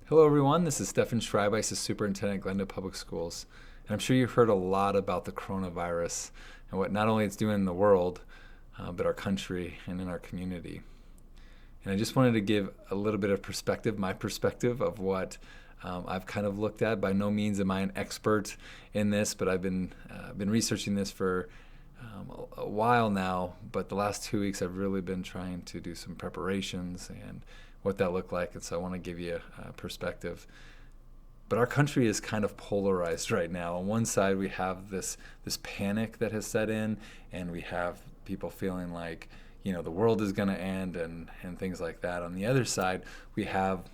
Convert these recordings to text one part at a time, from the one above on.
Hello, everyone. This is Stefan Schreibeis, the superintendent at Glendale Public Schools. And I'm sure you've heard a lot about the coronavirus and what not only it's doing in the world, but our country and in our community. And I just wanted to give a little bit of perspective, my perspective of what I've kind of looked at. By no means am I an expert in this, but I've been researching this for a while now. But the last 2 weeks, I've really been trying to do some preparations and what that looked like. And so I want to give you a perspective. But our country is kind of polarized right now. On one side, we have this panic that has set in, and we have people feeling like, the world is going to end and things like that. On the other side, we have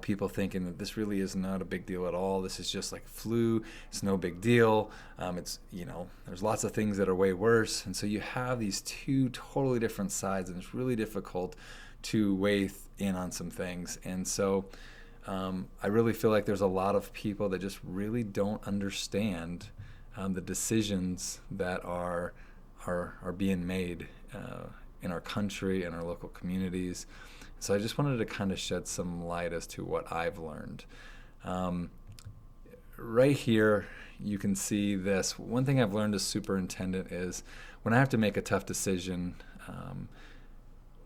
people thinking that this really is not a big deal at all. This is just like flu. It's no big deal. There's lots of things that are way worse. And so you have these two totally different sides, and it's really difficult to weigh in on some things. And so I really feel like there's a lot of people that just really don't understand the decisions that are being made in our country and our local communities. So I just wanted to kind of shed some light as to what I've learned. Right here, you can see this. One thing I've learned as superintendent is when I have to make a tough decision,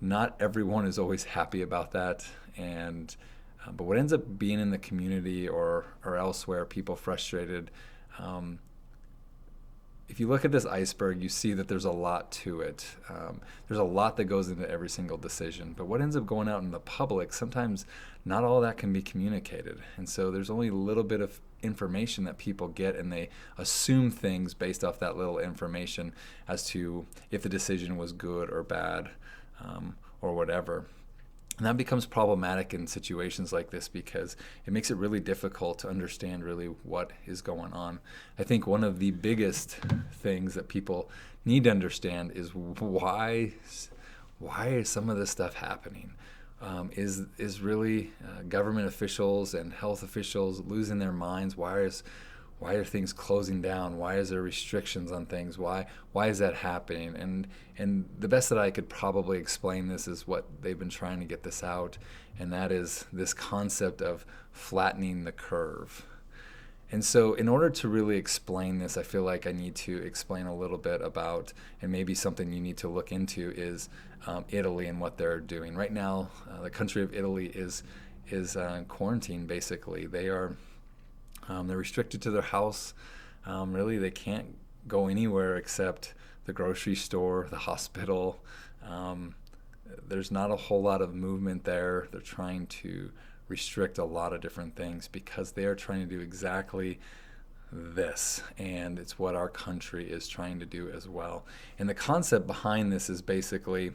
not everyone is always happy about that. But what ends up being in the community or elsewhere, people frustrated, if you look at this iceberg, you see that there's a lot to it. There's a lot that goes into every single decision. But what ends up going out in the public, sometimes not all that can be communicated. And so there's only a little bit of information that people get, and they assume things based off that little information as to if the decision was good or bad or whatever. And that becomes problematic in situations like this because it makes it really difficult to understand really what is going on. I think one of the biggest things that people need to understand is why is some of this stuff happening? Is really government officials and health officials losing their minds? Why are things closing down? Why is there restrictions on things? Why is that happening? And the best that I could probably explain this is what they've been trying to get this out, and that is this concept of flattening the curve. And so in order to really explain this, I feel like I need to explain a little bit about, and maybe something you need to look into is Italy and what they're doing. Right now, the country of Italy is quarantined, basically. They're restricted to their house. Really, they can't go anywhere except the grocery store, the hospital. There's not a whole lot of movement there. They're trying to restrict a lot of different things because they are trying to do exactly this, and it's what our country is trying to do as well. And the concept behind this is basically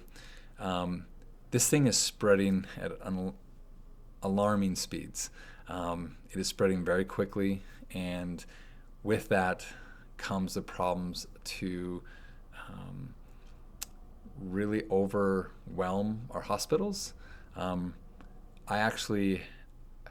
this thing is spreading at alarming speeds. It is spreading very quickly, and with that comes the problems to really overwhelm our hospitals. I actually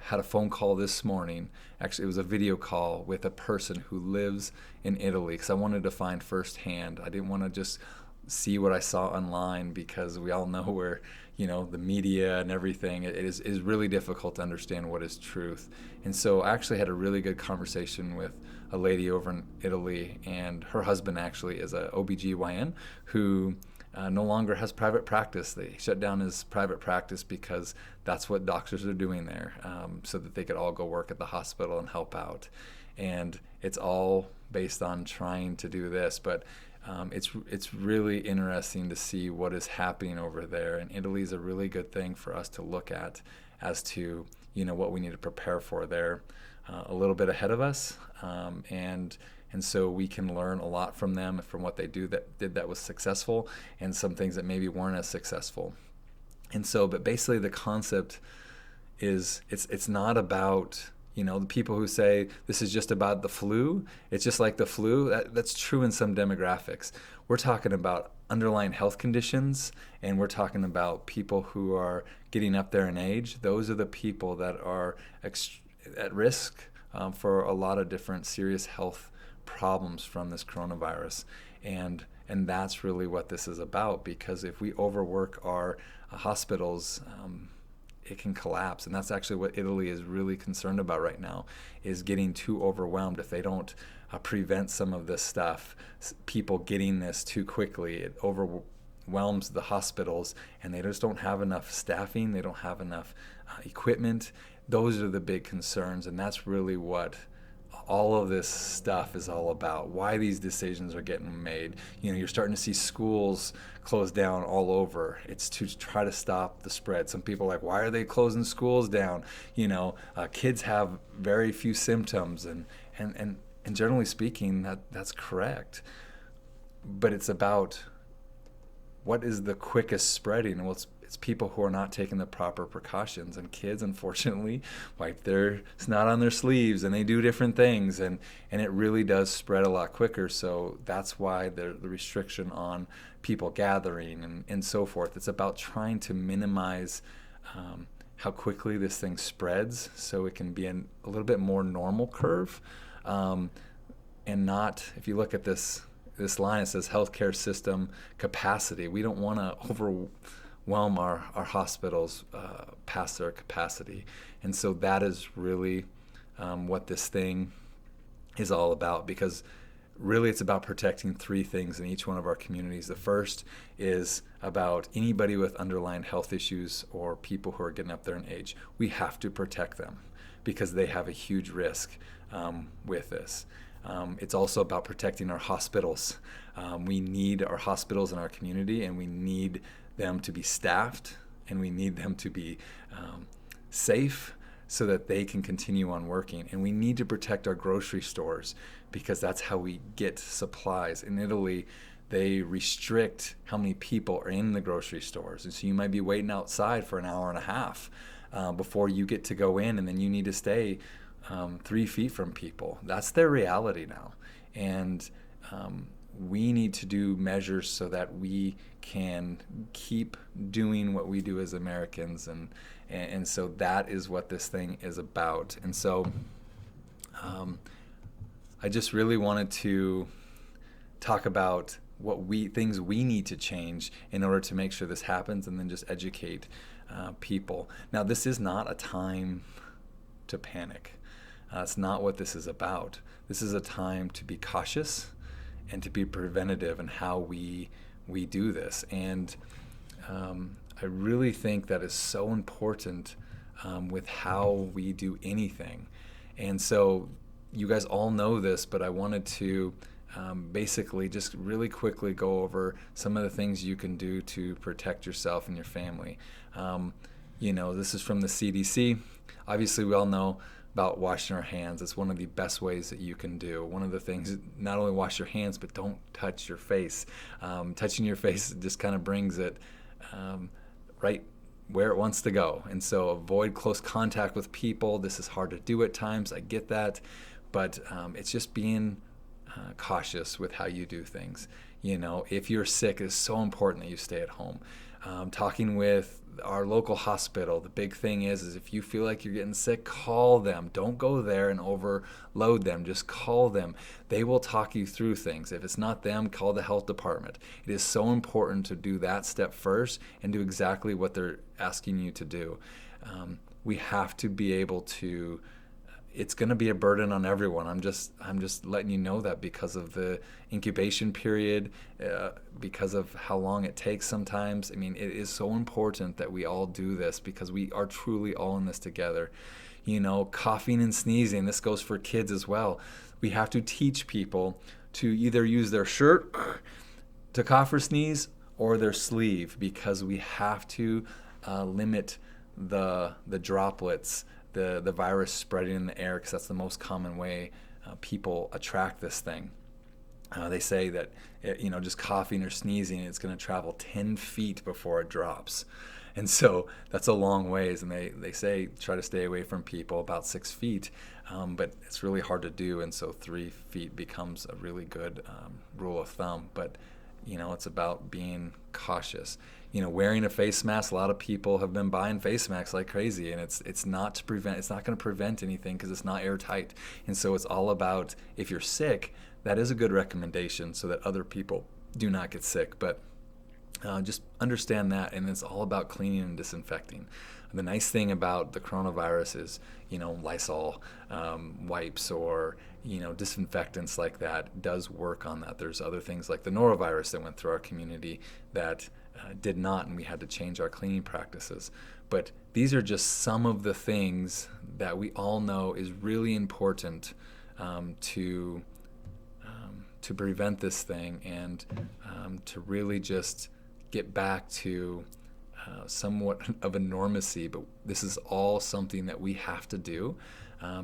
had a phone call this morning. Actually, it was a video call with a person who lives in Italy because I wanted to find firsthand. I didn't want to just see what I saw online because we all know where, the media and everything, it is really difficult to understand what is truth. And so I actually had a really good conversation with a lady over in Italy, and her husband actually is a OBGYN who no longer has private practice. They shut down his private practice because that's what doctors are doing there, so that they could all go work at the hospital and help out. And it's all based on trying to do this, but it's really interesting to see what is happening over there. And Italy is a really good thing for us to look at as to what we need to prepare for there a little bit ahead of us, and so we can learn a lot from them, from what they that was successful, and some things that maybe weren't as successful. And so, but basically the concept is it's not about the people who say this is just about the flu. It's just like the flu. That's true in some demographics. We're talking about underlying health conditions, and we're talking about people who are getting up there in age. Those are the people that are at risk for a lot of different serious health problems from this coronavirus. And that's really what this is about, because if we overwork our hospitals, it can collapse. And that's actually what Italy is really concerned about right now, is getting too overwhelmed. If they don't prevent some of this stuff, people getting this too quickly, it overwhelms the hospitals, and they just don't have enough staffing, they don't have enough equipment. Those are the big concerns, and that's really what all of this stuff is all about, why these decisions are getting made. You're starting to see schools close down all over. It's to try to stop the spread. Some people are like, why are they closing schools down? Kids have very few symptoms, and generally speaking, that's correct. But it's about what is the quickest spreading. Well, it's people who are not taking the proper precautions, and kids, unfortunately, wipe their snot on their sleeves, and they do different things, and it really does spread a lot quicker. So that's why the restriction on people gathering and so forth. It's about trying to minimize how quickly this thing spreads, so it can be a little bit more normal curve, and not, if you look at this line, it says healthcare system capacity. We don't want to overwhelm our hospitals past their capacity. And so that is really what this thing is all about, because really it's about protecting three things in each one of our communities. The first is about anybody with underlying health issues or people who are getting up there in age. We have to protect them because they have a huge risk with this. It's also about protecting our hospitals. We need our hospitals in our community, and we need them to be staffed, and we need them to be safe so that they can continue on working. And we need to protect our grocery stores, because that's how we get supplies. In Italy, they restrict how many people are in the grocery stores. And so you might be waiting outside for an hour and a half before you get to go in, and then you need to stay 3 feet from people. That's their reality now. And we need to do measures so that we can keep doing what we do as Americans. And so that is what this thing is about. And so I just really wanted to talk about things we need to change in order to make sure this happens, and then just educate people. Now, this is not a time to panic. It's not what this is about. This is a time to be cautious and to be preventative in how we do this. And I really think that is so important with how we do anything. And so you guys all know this, but I wanted to basically just really quickly go over some of the things you can do to protect yourself and your family. This is from the CDC. Obviously, we all know about washing our hands. It's one of the best ways that you can do. One of the things, not only wash your hands, but don't touch your face. Touching your face just kind of brings it right where it wants to go. And so avoid close contact with people. This is hard to do at times, I get that, but it's just being cautious with how you do things. If you're sick, it's so important that you stay at home. Talking with our local hospital, the big thing is if you feel like you're getting sick, call them. Don't go there and overload them. Just call them. They will talk you through things. If it's not them, call the health department. It is so important to do that step first and do exactly what they're asking you to do. We have to be able to. It's going to be a burden on everyone. I'm just letting you know that because of the incubation period, because of how long it takes sometimes. I mean, it is so important that we all do this because we are truly all in this together. Coughing and sneezing, this goes for kids as well. We have to teach people to either use their shirt to cough or sneeze or their sleeve, because we have to limit the droplets, the virus spreading in the air, because that's the most common way people attract this thing. They say that just coughing or sneezing, it's going to travel 10 feet before it drops. And so that's a long ways, and they say try to stay away from people about 6 feet, but it's really hard to do, and so 3 feet becomes a really good rule of thumb. But it's about being cautious. Wearing a face mask, a lot of people have been buying face masks like crazy, and it's not going to prevent anything because it's not airtight. And so it's all about, if you're sick, that is a good recommendation so that other people do not get sick. But Just understand that, and it's all about cleaning and disinfecting. The nice thing about the coronavirus is, Lysol wipes or disinfectants like that does work on that. There's other things like the norovirus that went through our community that did not, and we had to change our cleaning practices. But these are just some of the things that we all know is really important to prevent this thing, and to really just get back to somewhat of a normacy. But this is all something that we have to do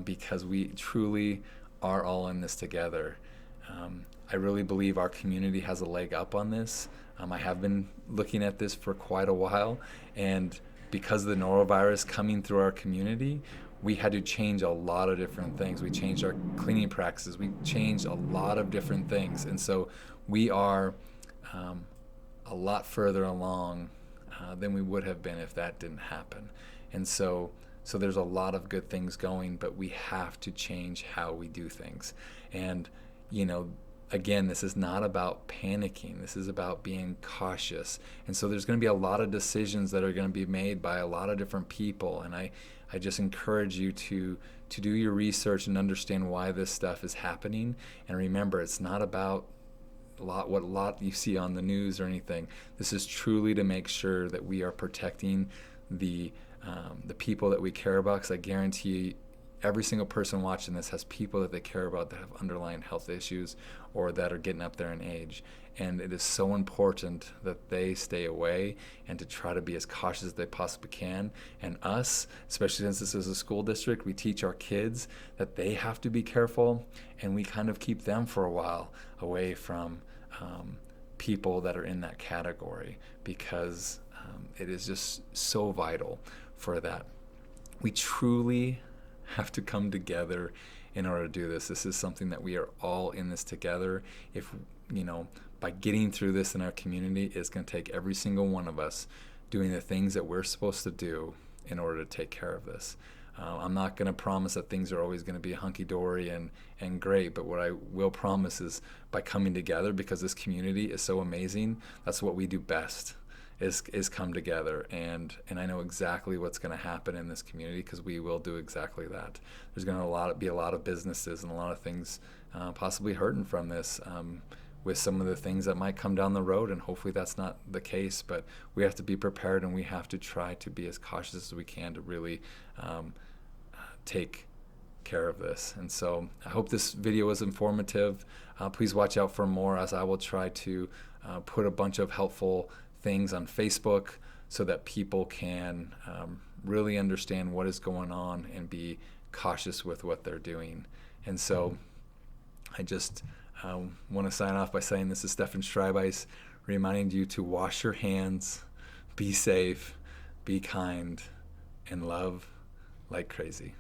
because we truly are all in this together. I really believe our community has a leg up on this. I have been looking at this for quite a while, and because of the norovirus coming through our community, we had to change a lot of different things. We changed our cleaning practices. We changed a lot of different things. And so we are a lot further along than we would have been if that didn't happen. And so there's a lot of good things going, but we have to change how we do things. And, again, this is not about panicking. This is about being cautious. And so there's going to be a lot of decisions that are going to be made by a lot of different people. And I just encourage you to do your research and understand why this stuff is happening. And remember, it's not about what a lot you see on the news or anything. This is truly to make sure that we are protecting the people that we care about, because I guarantee every single person watching this has people that they care about that have underlying health issues or that are getting up there in age. And it is so important that they stay away and to try to be as cautious as they possibly can. And us, especially since this is a school district, we teach our kids that they have to be careful, and we kind of keep them for a while away from people that are in that category, because it is just so vital for that. We truly have to come together in order to do this. This is something that we are all in this together. If, by getting through this in our community, it's going to take every single one of us doing the things that we're supposed to do in order to take care of this. I'm not going to promise that things are always going to be hunky-dory and great, but what I will promise is by coming together, because this community is so amazing, that's what we do best. Is come together, and I know exactly what's going to happen in this community, because we will do exactly that. There's going to be a lot of businesses and a lot of things possibly hurting from this, with some of the things that might come down the road, and hopefully that's not the case. But we have to be prepared, and we have to try to be as cautious as we can to really take care of this. And so I hope this video was informative. Please watch out for more, as I will try to put a bunch of helpful things on Facebook so that people can really understand what is going on and be cautious with what they're doing. And so I just want to sign off by saying this is Stefan Schreibeis, reminding you to wash your hands, be safe, be kind, and love like crazy.